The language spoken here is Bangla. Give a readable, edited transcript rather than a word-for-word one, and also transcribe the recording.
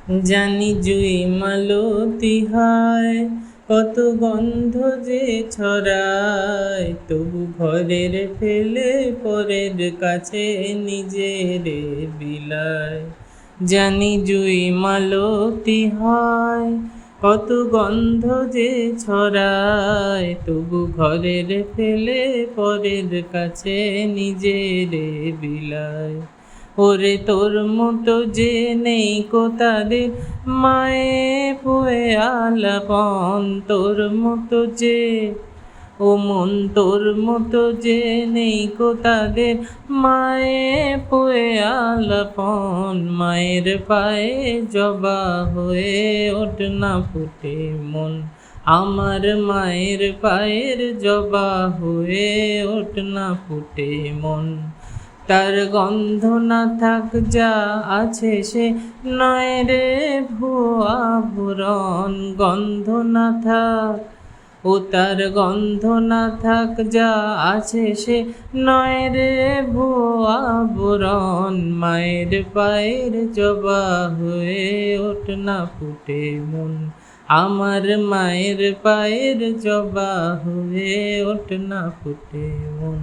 জানি জুই মালতী হায়, কত গন্ধ যে ছড়ায়, তবু ঘরের ফেলে পরের কাছে নিজের বিলায়। জানি জুই মালতী হায়, কত গন্ধ যে ছড়ায়, তবু ঘরের ফেলে পরের কাছে নিজের বিলায়। ওরে তোর মতো যে নেই কো তাদের মায়ে পুয়ে আলাপন, তোর মতো যে ও মন তোর মতো যে নেই কো তাদের মায়ে পুয়ে আলাপন। মায়ের পায়ে জবা হয়ে ওঠ না ফুটে মন, আমার মায়ের পায়ের জবা হয়ে ওঠ না ফুটে মন। তার গন্ধ না থাক যা আছে সে নয় রে ভুয়া আভরণ, গন্ধ না থাক ও তার গন্ধ না থাক যা আছে সে নয় রে ভুয়া আভরণ। মায়ের পায়ের জবা হয়ে ওঠ না ফুটে মন, আমার মায়ের পায়ের জবা হয়ে ওঠ না ফুটে মন।